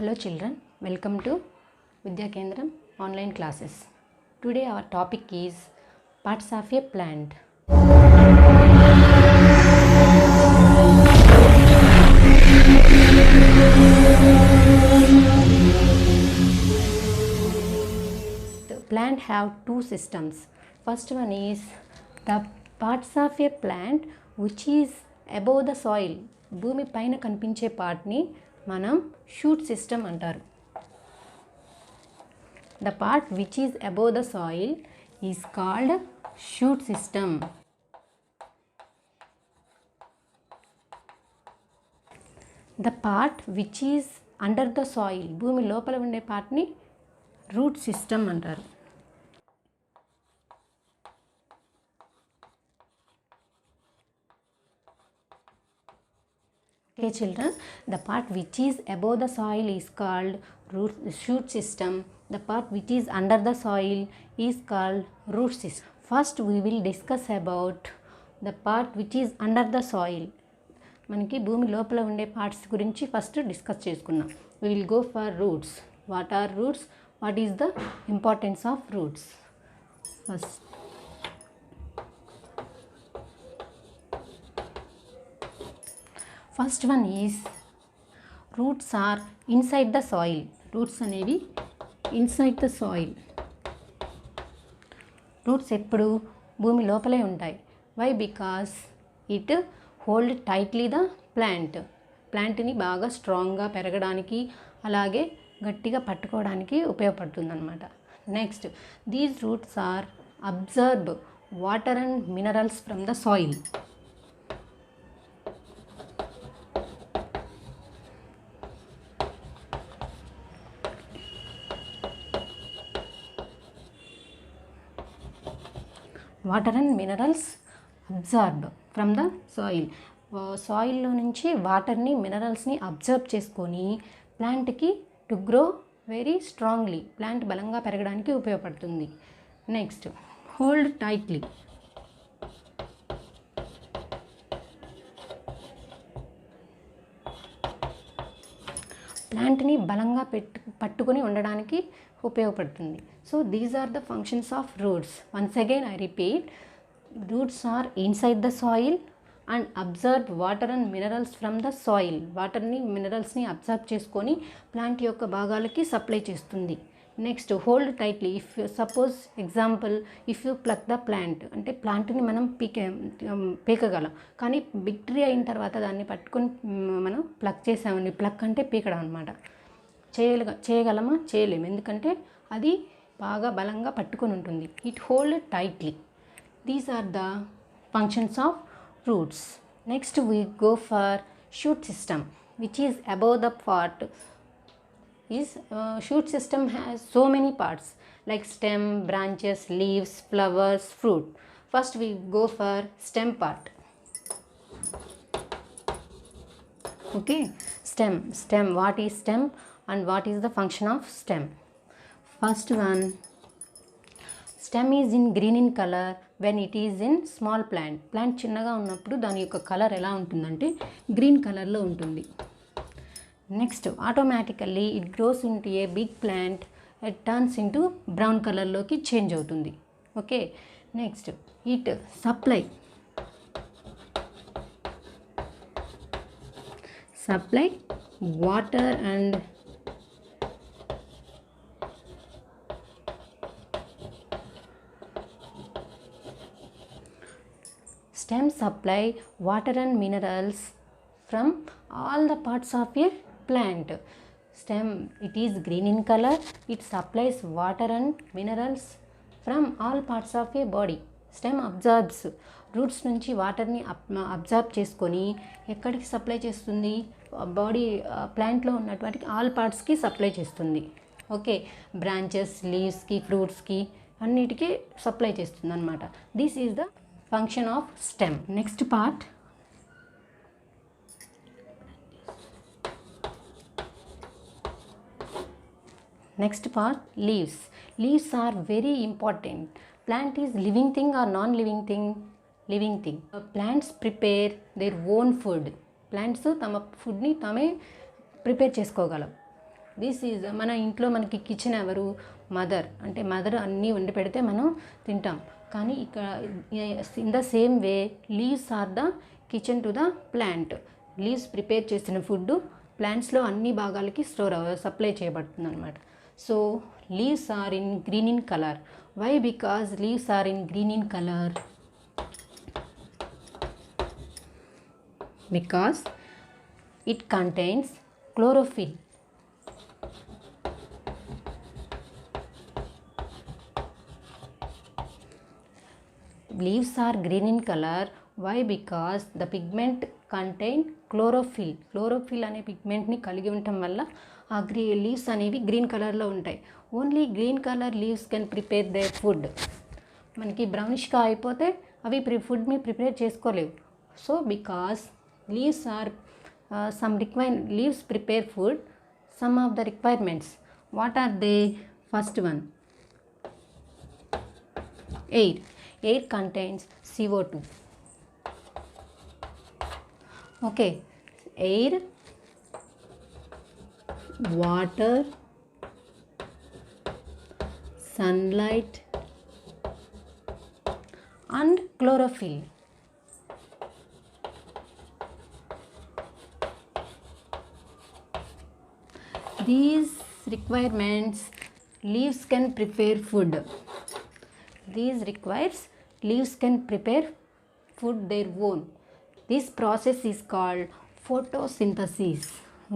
Hello children, welcome to Vidya Kendram online classes. Today our topic is parts of a plant. The plant have two systems. First one is the parts of a plant which is above the soil. భూమి పైన కనిపించే పార్ట్ని మనం shoot system అంటారు. The part which is above the soil is called shoot system. The part which is under the soil, భూమి లోపల ఉండే పార్ట్ని రూట్ సిస్టమ్ అంటారు. Okay children, the part which is above the soil is called shoot system. The part which is under the soil is called root system. First we will discuss about the part which is under the soil. మనకి భూమి లోపల ఉండే parts గురించి first discuss చేసుకున్నాం. We will go for roots. What are roots? What is the importance of roots? First one is roots are inside the soil. Roots అనేవి inside the soil. Roots ఎప్పుడు భూమి లోపలే ఉంటాయి. Why? Because it hold tightly the plant. ప్లాంట్ని బాగా స్ట్రాంగ్గా పెరగడానికి అలాగే గట్టిగా పట్టుకోవడానికి ఉపయోగపడుతుంది అనమాట. Next these roots are absorb water and minerals from the soil. Water and minerals absorb from the soil. సాయిల్లో నుంచి వాటర్ని మినరల్స్ని అబ్జర్బ్ చేసుకొని ప్లాంట్కి to grow very strongly, plant బలంగా పెరగడానికి ఉపయోగపడుతుంది. Next hold tightly. ప్లాంట్ని బలంగా పట్టుకొని ఉండడానికి ఉపయోగపడుతుంది. So these are the functions of roots. Once again I repeat, roots are inside the soil and absorb water and minerals from the soil. వాటర్ని మినరల్స్ని observe చేసుకొని ప్లాంట్ యొక్క భాగాలకి సప్లై చేస్తుంది. Next hold tightly. If suppose example, if you pluck the plant, అంటే ప్లాంట్ని మనం పీకగలం, కానీ big tree అయిన తర్వాత దాన్ని పట్టుకొని మనం ప్లక్ చేసామని, ప్లక్ అంటే పీకడం అనమాట. చేయగలమా? చేయలేము, ఎందుకంటే అది బాగా బలంగా పట్టుకొని ఉంటుంది. It hold tightly. These are the functions of roots. Next we go for shoot system which is above the part. Shoot system has so many parts like stem, branches, leaves, flowers, fruit. First we go for stem part. Okay, stem. What is stem and what is the function of stem? First one, stem is in green in color when it is in small plant. Plant చిన్నగా ఉన్నప్పుడు దాని యొక్క colour ఎలా ఉంటుందంటే green కలర్లో ఉంటుంది. Next automatically it grows into a big plant, it turns into brown కలర్లోకి change అవుతుంది. Okay, next it supply water and stem supply water and minerals from all the parts of a plant. Stem, it is green in color, it supplies water and minerals from all parts of a body. Stem absorbs, roots నుంచి వాటర్ని absorb చేసుకొని ఎక్కడికి supply చేస్తుంది? Body ప్లాంట్లో ఉన్నటువంటి all పార్ట్స్కి supply చేస్తుంది. Okay, branches, లీవ్స్కి, ఫ్రూట్స్కి అన్నిటికీ supply చేస్తుంది అనమాట. This is the function of stem. Next part, leaves. Leaves are very important. Plant is living thing or non-living thing? Living thing. Plants prepare their own food. Plants తమ ఫుడ్ని తామే prepare చేసుకోగలవు. This is మన ఇంట్లో మనకి kitchen ఎవరు? Mother. అంటే mother అన్నీ వండి పెడితే మనం తింటాం. కానీ ఇక్కడ in the same way leaves are the kitchen to the plant. Leaves prepare చేసిన ఫుడ్ ప్లాంట్స్లో అన్ని భాగాలకి సప్లై చేయబడుతుంది అనమాట. So leaves are in green in colour. Why? Because leaves are in green in colour because it contains chlorophyll. Leaves are green in color. Why? Because the pigment contain chlorophyll. Chlorophyll అనే పిగ్మెంట్ని కలిగి ఉండటం వల్ల ఆ leaves అనేవి green కలర్లో ఉంటాయి. Only green colour leaves can prepare their food. మనకి బ్రౌనిష్గా అయిపోతే అవి ఫుడ్ని ప్రిపేర్ చేసుకోలేవు. So because leaves are leaves prepare food. Some of the requirements, what are they? First one, air. Air contains CO2. Okay, air, water, sunlight and chlorophyll. These requirements leaves can prepare food. These requires leaves can prepare food their own. This process is called photosynthesis.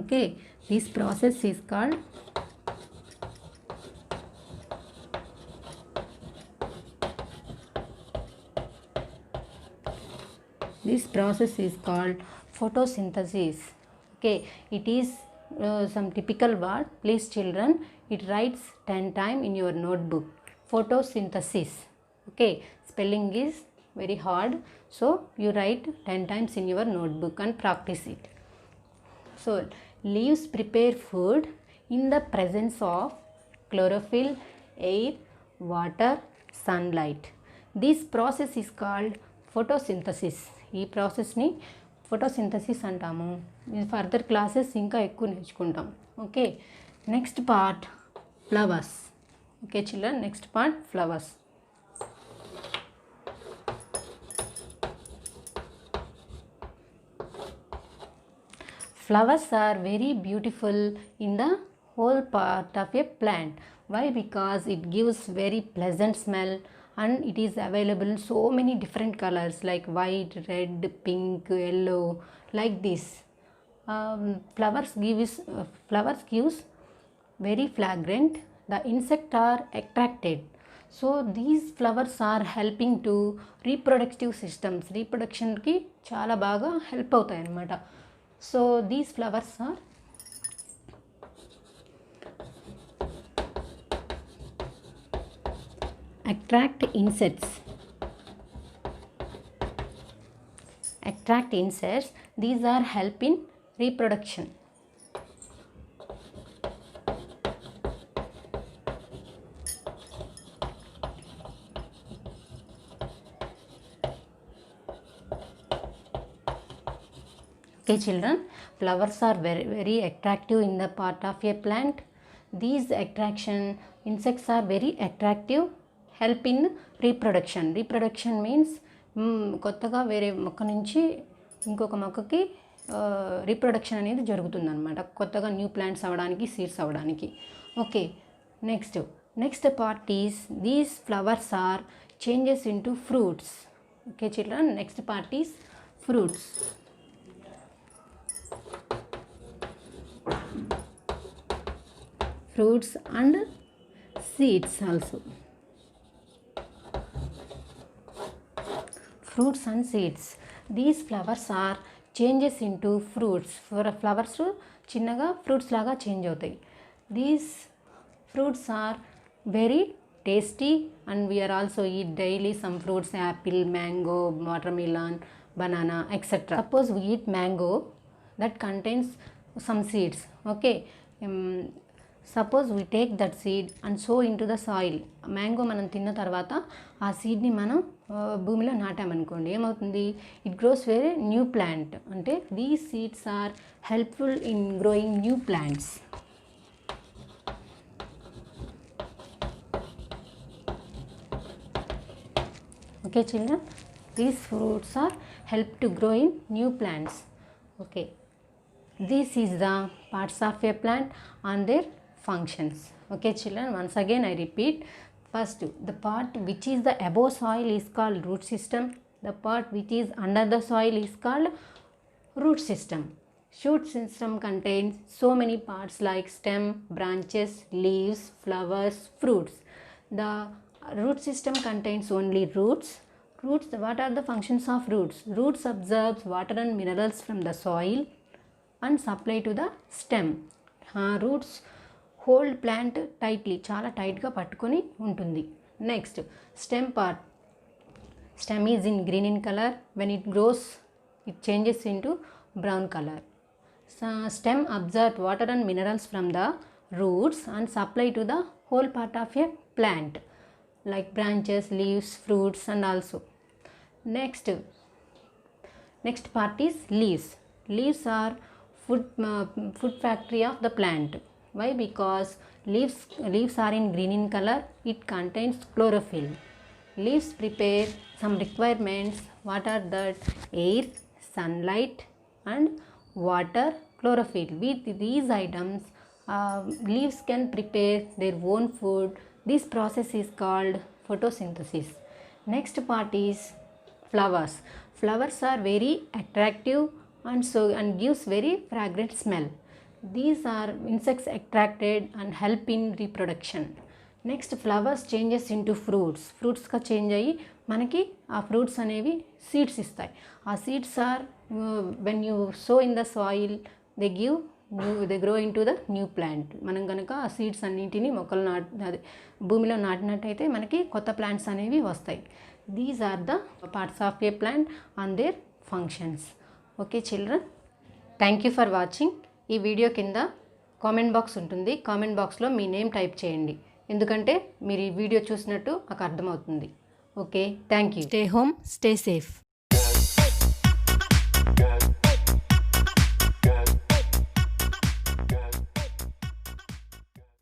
Okay, this process is called photosynthesis. Okay, it is some typical word. Please children, it writes 10 times in your notebook. Photosynthesis. Okay, spelling is very hard, so you write 10 times in your notebook and practice it. So leaves prepare food in the presence of chlorophyll, air, water, sunlight. This process is called photosynthesis. ఈ ప్రాసెస్ని photosynthesis అంటాము. Further classes ఇంకా ఎక్కువ నేర్చుకుంటాం. Okay, next part flowers. Okay children, next part flowers. Flowers are very beautiful in the whole part of a plant. Why? Because it gives very pleasant smell and it is available in so many different colors like white, red, pink, yellow, like this. Flowers gives very fragrant. The insects are attracted. So these flowers are helping to reproductive systems. Reproduction ki chala baga help అవుతాయి అన్నమాట. So these flowers are attract insects. These are help in reproduction. Okay children, flowers are very attractive in the part of a plant. These insects are very attractive, help in reproduction. Reproduction means కొత్తగా వేరే మొక్క నుంచి ఇంకొక మొక్కకి reproduction అనేది జరుగుతుందన్నమాట. కొత్తగా new plants అవ్వడానికి, సీడ్స్ అవ్వడానికి. Okay, next part is these flowers are changes into fruits. Okay children, next part is fruits. Fruits and seeds also. Fruits and seeds. These flowers are changes into fruits. For flowers చిన్నగా fruits లాగా change అవుతాయి. These fruits are very tasty and we are also eat daily some fruits, apple, mango, watermelon, banana, etc. Suppose we eat mango that contains some seeds. Okay, suppose we take that seed and sow into the soil. Mango మనం తిన్న తర్వాత ఆ సీడ్ని మనం భూమిలో నాటామనుకోండి, ఏమవుతుంది? It grows very new plant. అంటే these seeds are helpful in growing new plants. Okay children, these fruits are help to grow in new plants. Okay, this is the parts of a plant and their functions. Okay children, once again I repeat. First, the part which is the above soil is called root system. The part which is under the soil is called root system. Shoot system contains so many parts like stem, branches, leaves, flowers, fruits. The root system contains only roots. Roots, what are the functions of roots? Roots absorbs water and minerals from the soil and supply to the stem. Roots hold plant tightly, చాలా టైట్గా పట్టుకొని ఉంటుంది. Next stem part. Stem is in green in color. When it grows, it changes into brown color. So, stem absorbs water and minerals from the roots and supply to the whole part of a plant like branches, leaves, fruits and also. Next part is leaves. Leaves are food factory of the plant. Why? Because leaves are in green in color. It contains chlorophyll. Leaves prepare some requirements. What are that? Air, sunlight and water, chlorophyll. With these items, leaves can prepare their own food. This process is called photosynthesis. Next part is flowers. Flowers are very attractive and gives very fragrant smell. These are insects attracted and help in reproduction. Next, flowers changes into fruits. Fruits ka change ayi manaki aa fruits anevi seeds istayi. Aa seeds are when you sow in the soil, they grow into the new plant. మనం కనుక ఆ seeds అన్నింటినీ మొక్కలు భూమిలో నాటినట్టయితే మనకి కొత్త plants అనేవి వస్తాయి. These are the parts of a plant and their functions. Okay children, thank you for watching. ఈ వీడియో కింద కామెంట్ బాక్స్ ఉంటుంది. కామెంట్ బాక్స్లో మీ నేమ్ టైప్ చేయండి, ఎందుకంటే మీరు ఈ వీడియో చూసినట్టు నాకు అర్థమవుతుంది. Okay, thank you. Stay home, stay safe.